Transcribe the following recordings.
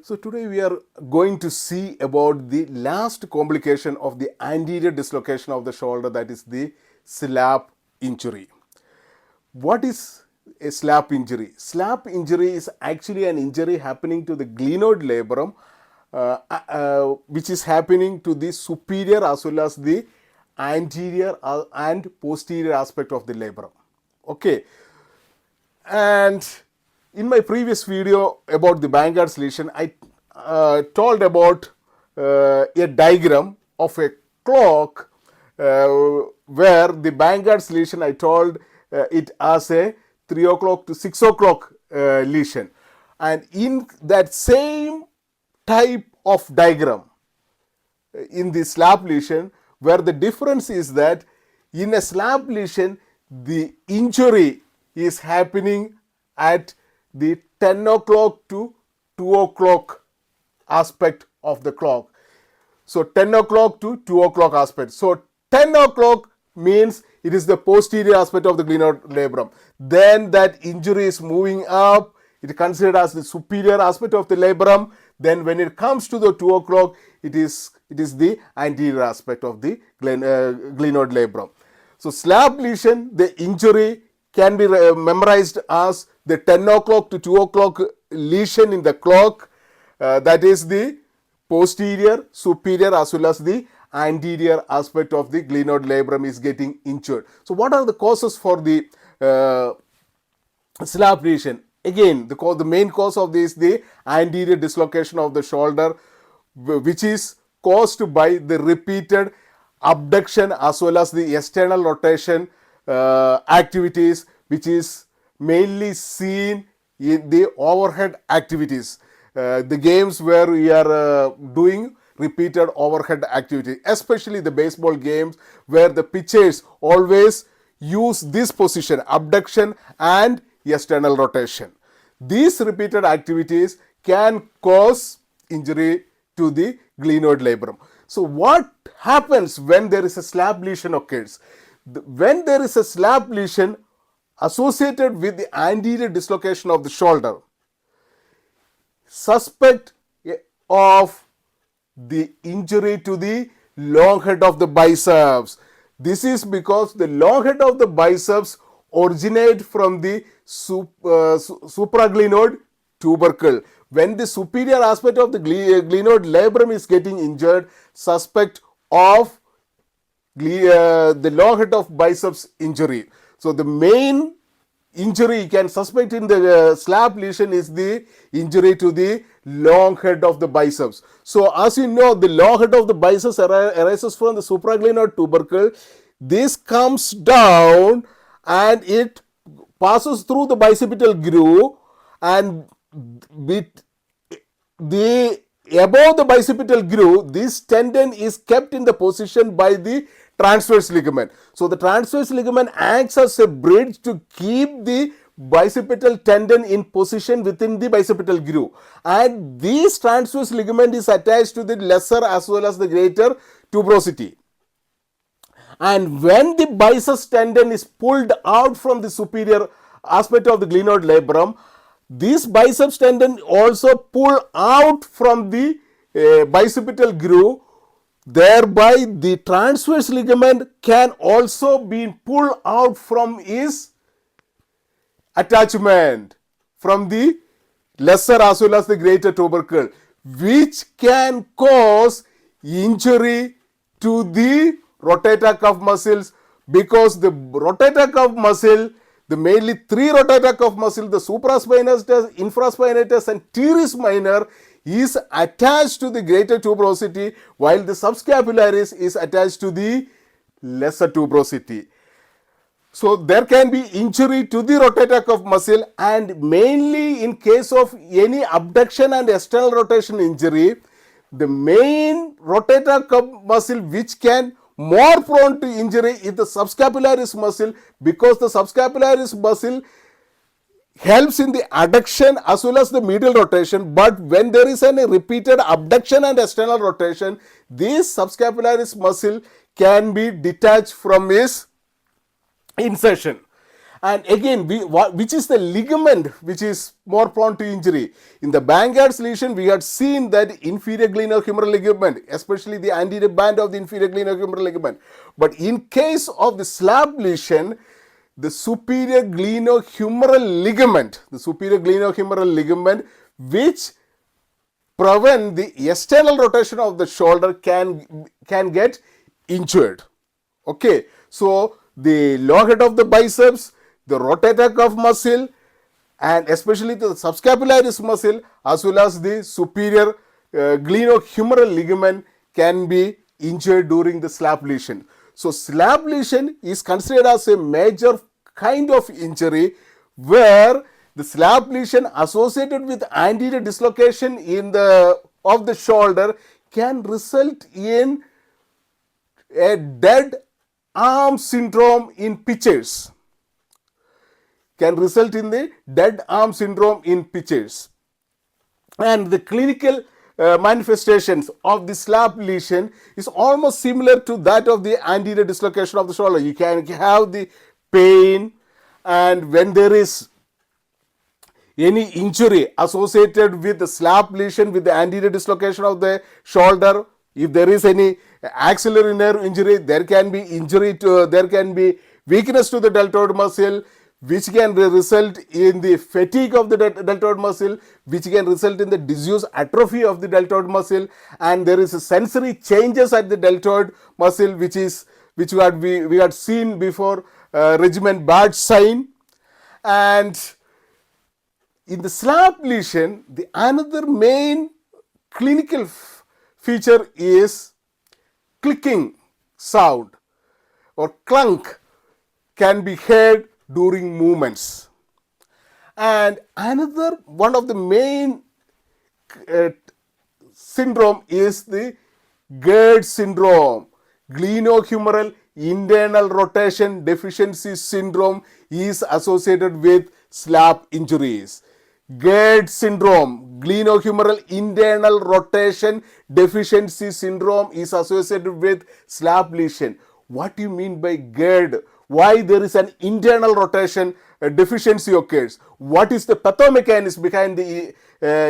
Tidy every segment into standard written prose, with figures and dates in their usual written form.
So today we are going to see about the last complication of the anterior dislocation of the shoulder, that is the slap injury. What is a slap injury? Slap injury is actually an injury happening to the glenoid labrum, which is happening to the superior as well as the anterior and posterior aspect of the labrum. Okay. And in my previous video about the Vanguard's lesion, I told about a diagram of a clock where the Vanguard's lesion, I told it as a 3 o'clock to 6 o'clock lesion. And in that same type of diagram, in the slap lesion, where the difference is that in a slap lesion, the injury is happening at the 10 o'clock to 2 o'clock aspect of the clock. So 10 o'clock to 2 o'clock aspect. So 10 o'clock means it is the posterior aspect of the glenoid labrum. Then that injury is moving up. It is considered as the superior aspect of the labrum. Then when it comes to the 2 o'clock, it is the anterior aspect of the glenoid labrum. So slap lesion, the injury can be memorized as the 10 o'clock to 2 o'clock lesion in the clock. That is the posterior, superior as well as the anterior aspect of the glenoid labrum is getting injured. So what are the causes for the slap lesion? Again, the main cause of this is the anterior dislocation of the shoulder, which is caused by the repeated abduction as well as the external rotation activities, which is mainly seen in the overhead activities. The games where we are doing repeated overhead activity, especially the baseball games where the pitchers always use this position, abduction and external rotation. These repeated activities can cause injury to the glenoid labrum. So what happens when there is a slap lesion occurs? When there is a slap lesion associated with the anterior dislocation of the shoulder, suspect of the injury to the long head of the biceps. This is because the long head of the biceps originate from the supraglenoid tubercle. When the superior aspect of the glenoid labrum is getting injured, suspect of the long head of biceps injury. So the main injury you can suspect in the slap lesion is the injury to the long head of the biceps. So as you know, the long head of the biceps arises from the supraglenoid tubercle. This comes down and it passes through the bicipital groove, and with the above the bicipital groove, this tendon is kept in the position by the transverse ligament. So the transverse ligament acts as a bridge to keep the bicipital tendon in position within the bicipital groove, and this transverse ligament is attached to the lesser as well as the greater tuberosity. And when the biceps tendon is pulled out from the superior aspect of the glenoid labrum, this biceps tendon also pull out from the bicipital groove. Thereby the transverse ligament can also be pulled out from its attachment from the lesser as well as the greater tubercle, which can cause injury to the rotator cuff muscles, because the rotator cuff muscle, the mainly three rotator cuff muscle, the supraspinatus, infraspinatus and teres minor, is attached to the greater tuberosity, while the subscapularis is attached to the lesser tuberosity. So there can be injury to the rotator cuff muscle, and mainly in case of any abduction and external rotation injury, the main rotator cuff muscle which can more prone to injury is the subscapularis muscle, because the subscapularis muscle helps in the adduction as well as the medial rotation, but when there is a repeated abduction and external rotation, this subscapularis muscle can be detached from its insertion. And again, which is the ligament which is more prone to injury? In the Bankard's lesion, we had seen that inferior glenohumeral ligament, especially the anterior band of the inferior glenohumeral ligament. But in case of the slab lesion, the superior glenohumeral ligament, which prevent the external rotation of the shoulder, can get injured. Okay, so the lower head of the biceps, the rotator cuff muscle, and especially the subscapularis muscle as well as the superior glenohumeral ligament can be injured during the slap lesion. So slap lesion is considered as a major kind of injury where the slap lesion associated with anterior dislocation of the shoulder can result in a dead arm syndrome in pitchers. And the clinical manifestations of the slap lesion is almost similar to that of the anterior dislocation of the shoulder. You can have the pain, and when there is any injury associated with the slap lesion with the anterior dislocation of the shoulder, if there is any axillary nerve injury, there can be weakness to the deltoid muscle, which can result in the fatigue of the deltoid muscle, which can result in the disuse atrophy of the deltoid muscle, and there is a sensory changes at the deltoid muscle, which we had seen before regimen bad sign. And in the slap lesion, the another main clinical feature is clicking sound or clunk can be heard during movements. And another one of the main syndrome is the GERD syndrome, glenohumeral internal rotation deficiency syndrome, is associated with slap injuries. GERD syndrome, glenohumeral internal rotation deficiency syndrome, is associated with slap lesion. What do you mean by GERD? Why there is an internal rotation deficiency occurs? What is the pathomechanism behind the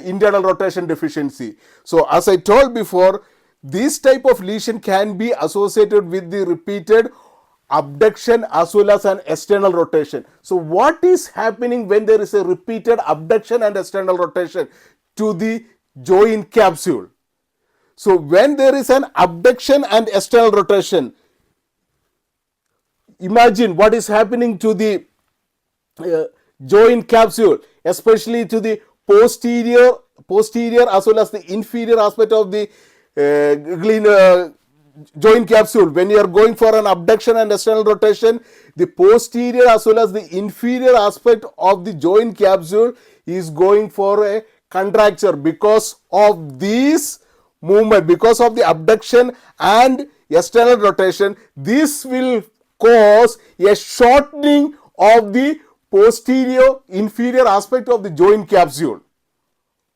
internal rotation deficiency? So as I told before, this type of lesion can be associated with the repeated abduction as well as an external rotation. So what is happening when there is a repeated abduction and external rotation to the joint capsule? So when there is an abduction and external rotation, imagine what is happening to the joint capsule, especially to the posterior as well as the inferior aspect of the joint capsule. When you are going for an abduction and external rotation, the posterior as well as the inferior aspect of the joint capsule is going for a contracture because of this movement, because of the abduction and external rotation. This will cause a shortening of the posterior inferior aspect of the joint capsule.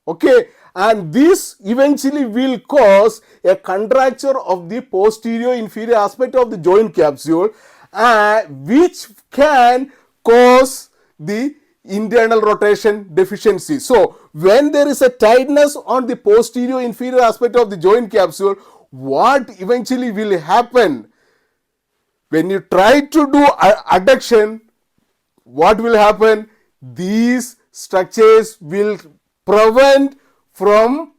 Okay, and this eventually will cause a contracture of the posterior inferior aspect of the joint capsule, which can cause the internal rotation deficiency. So when there is a tightness on the posterior inferior aspect of the joint capsule, what eventually will happen? When you try to do adduction, what will happen? These structures will prevent from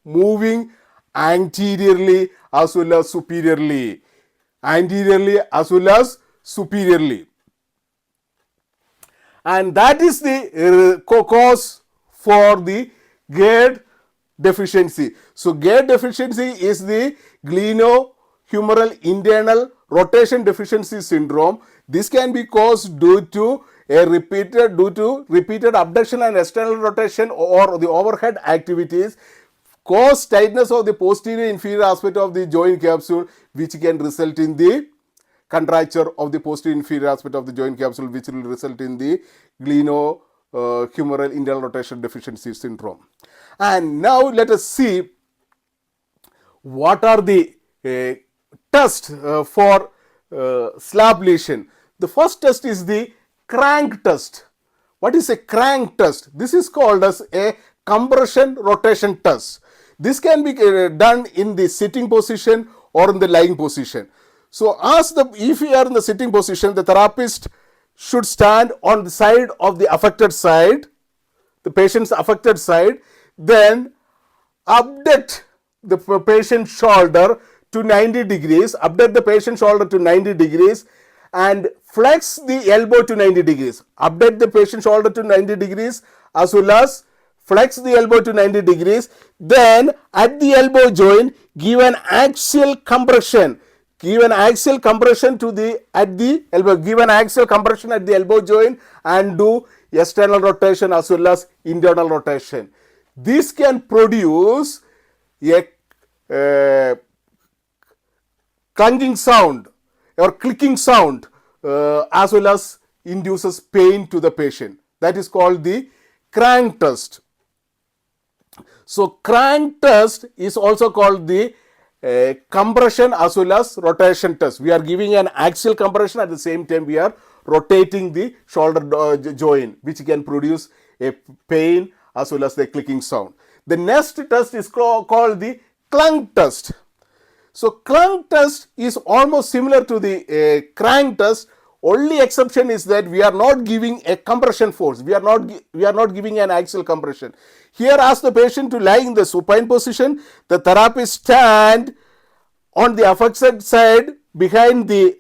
moving anteriorly as well as superiorly. And that is the cause for the GERD deficiency. So GERD deficiency is the glenohumeral internal rotation deficiency syndrome. This can be caused due to repeated abduction and external rotation or the overhead activities, cause tightness of the posterior inferior aspect of the joint capsule, which can result in the contracture of the posterior inferior aspect of the joint capsule, which will result in the humeral internal rotation deficiency syndrome. And now let us see what are the tests for slab lesion. The first test is the crank test. What is a crank test? This is called as a compression rotation test. This can be done in the sitting position or in the lying position. So if you are in the sitting position, the therapist should stand on the side of the affected side, the patient's affected side, then abduct the patient's shoulder to 90 degrees, abduct the patient's shoulder to 90 degrees and flex the elbow to 90 degrees. Abduct the patient's shoulder to 90 degrees as well as flex the elbow to 90 degrees. Then at the elbow joint, give an axial compression. Give an axial compression at the elbow. Give an axial compression at the elbow joint and do external rotation as well as internal rotation. This can produce a clanging sound or clicking sound as well as induces pain to the patient. That is called the crank test. So crank test is also called the compression as well as rotation test. We are giving an axial compression, at the same time we are rotating the shoulder joint, which can produce a pain as well as the clicking sound. The next test is called the clunk test. So clunk test is almost similar to the crank test. Only exception is that we are not giving a compression force. We are not giving an axial compression. Here, ask the patient to lie in the supine position. The therapist stand on the affected side behind the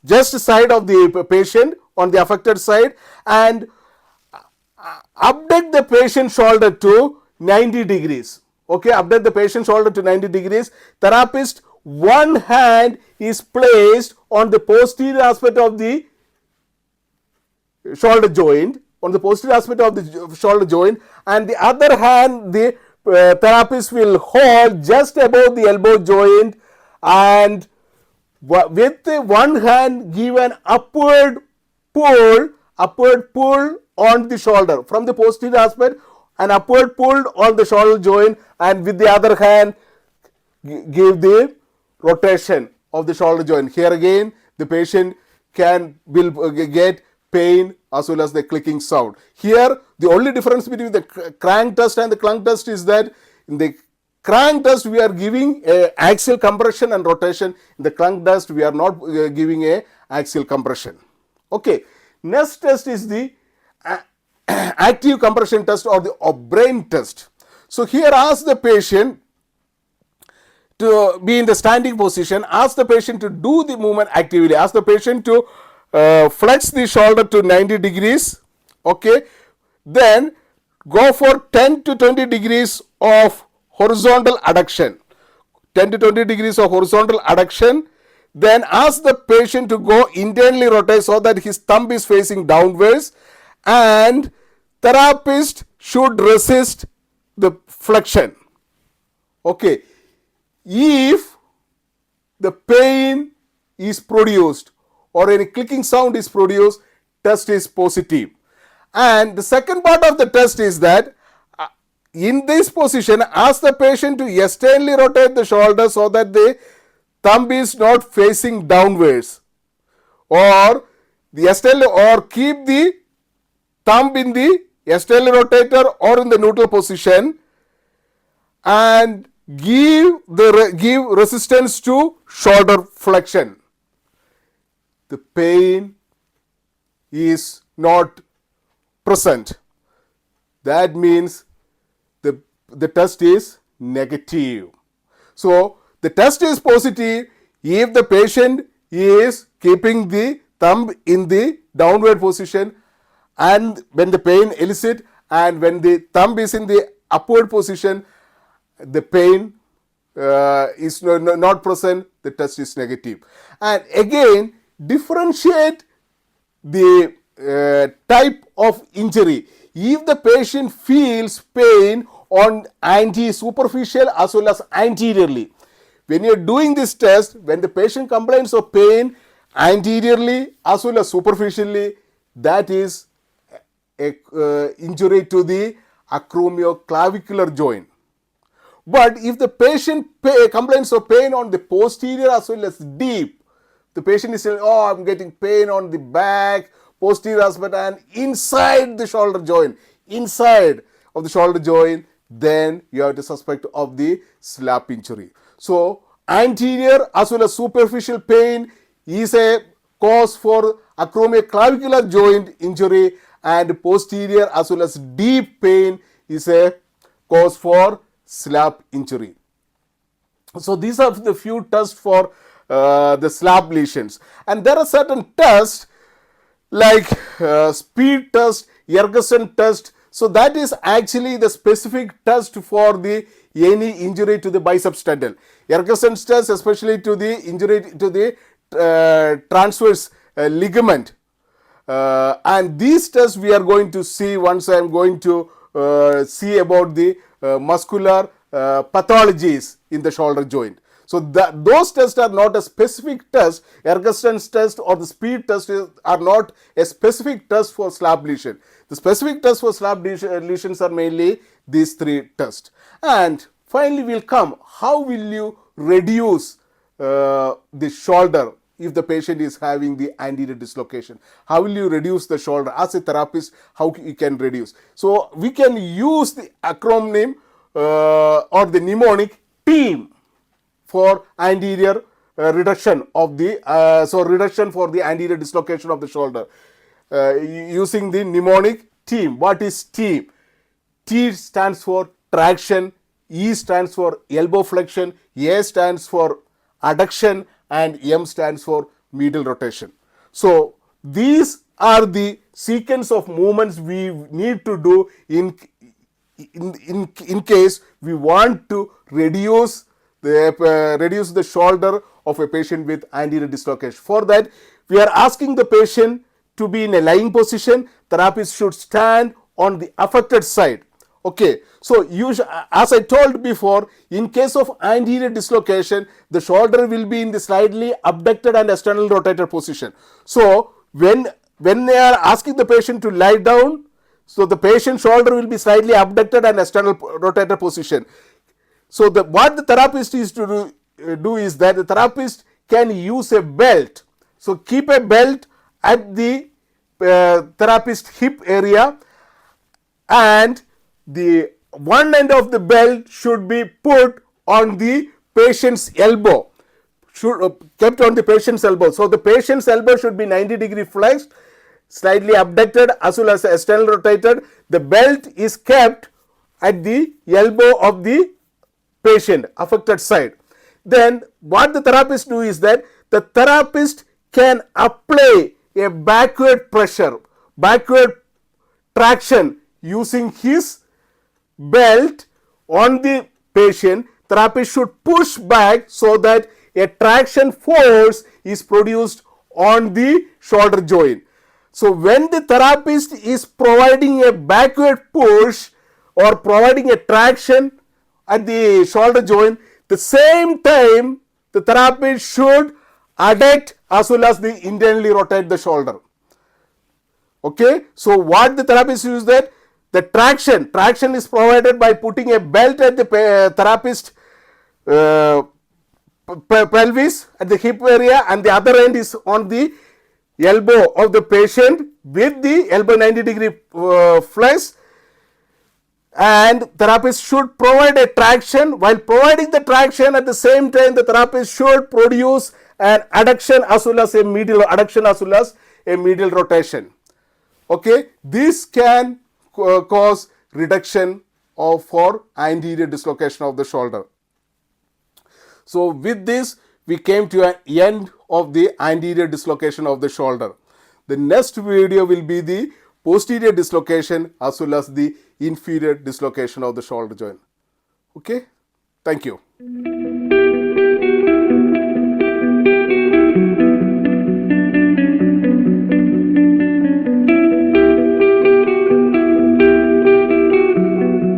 just side of the patient on the affected side and abduct the patient's shoulder to 90 degrees. Okay, abduct the patient's shoulder to 90 degrees. Therapist, one hand is placed on the posterior aspect of the shoulder joint, on the posterior aspect of the shoulder joint, and the other hand the therapist will hold just above the elbow joint and with one hand give an upward pull on the shoulder from the posterior aspect, an upward pull on the shoulder joint, and with the other hand give the rotation of the shoulder joint. Here again the patient will get pain as well as the clicking sound. Here the only difference between the crank test and the clunk test is that in the crank test we are giving a axial compression and rotation. In the clunk test we are not giving a axial compression. Okay, next test is the active compression test or the O'Brien test. So here ask the patient to be in the standing position, ask the patient to do the movement actively, ask the patient to flex the shoulder to 90 degrees, okay, then go for 10 to 20 degrees of horizontal adduction, 10 to 20 degrees of horizontal adduction, then ask the patient to go internally rotate so that his thumb is facing downwards and therapist should resist the flexion. Okay, if the pain is produced or any clicking sound is produced, test is positive. And the second part of the test is that in this position, ask the patient to externally rotate the shoulder so that the thumb is not facing downwards, or keep the thumb in the externally rotator or in the neutral position and give resistance to shoulder flexion. The pain is not present. That means the test is negative. So the test is positive if the patient is keeping the thumb in the downward position and when the pain elicits, and when the thumb is in the upward position, the pain is not present, the test is negative. And again, differentiate the type of injury. If the patient feels pain on superficial as well as anteriorly, when you are doing this test, when the patient complains of pain anteriorly as well as superficially, that is a injury to the acromioclavicular joint. But if the patient complains of pain on the posterior as well as deep, the patient is saying, oh, I'm getting pain on the back, posterior aspect and inside the shoulder joint, inside of the shoulder joint, then you have to suspect of the slap injury. So anterior as well as superficial pain is a cause for acromioclavicular joint injury, and posterior as well as deep pain is a cause for slap injury. So these are the few tests for the slap lesions, and there are certain tests like speed test, Ergson test. So that is actually the specific test for the any injury to the biceps tendon. Ergson test especially to the injury to the transverse ligament. And these tests we are going to see once I am going to see about the muscular pathologies in the shoulder joint. So those tests are not a specific test. Ergson test or the speed test are not a specific test for slap lesion. The specific tests for slap lesions are mainly these three tests. And finally we'll come, how will you reduce the shoulder if the patient is having the anterior dislocation? How will you reduce the shoulder? As a therapist, how you can reduce? So we can use the acronym or the mnemonic TEAM for anterior reduction of the reduction for the anterior dislocation of the shoulder using the mnemonic TEAM. What is TEAM? T stands for traction, E stands for elbow flexion, A stands for adduction, and M stands for medial rotation. So these are the sequence of movements we need to do in case we want to reduce the shoulder of a patient with anterior dislocation. For that, we are asking the patient to be in a lying position. Therapist should stand on the affected side. Okay, so as I told before, in case of anterior dislocation, the shoulder will be in the slightly abducted and external rotated position. So when they are asking the patient to lie down, so the patient's shoulder will be slightly abducted and external rotated position. So what the therapist is to do is that the therapist can use a belt. So keep a belt at the therapist hip area, and the one end of the belt should be put on the patient's elbow, kept on the patient's elbow. So the patient's elbow should be 90-degree flexed, slightly abducted as well as external rotated. The belt is kept at the elbow of the patient affected side. Then what the therapist do is that the therapist can apply a backward pressure, backward traction using his belt on the patient. Therapist should push back so that a traction force is produced on the shoulder joint. So when the therapist is providing a backward push or providing a traction at the shoulder joint, the same time the therapist should adduct as well as the internally rotate the shoulder. Okay, so what the therapist uses that the traction is provided by putting a belt at the therapist pelvis at the hip area, and the other end is on the elbow of the patient with the elbow 90-degree flex, and therapist should provide a traction. While providing the traction, at the same time the therapist should produce an adduction as well as a medial adduction as well as a medial rotation. Okay, this can cause reduction for anterior dislocation of the shoulder. So with this we came to an end of the anterior dislocation of the shoulder. The next video will be the posterior dislocation as well as the inferior dislocation of the shoulder joint. Okay, thank you.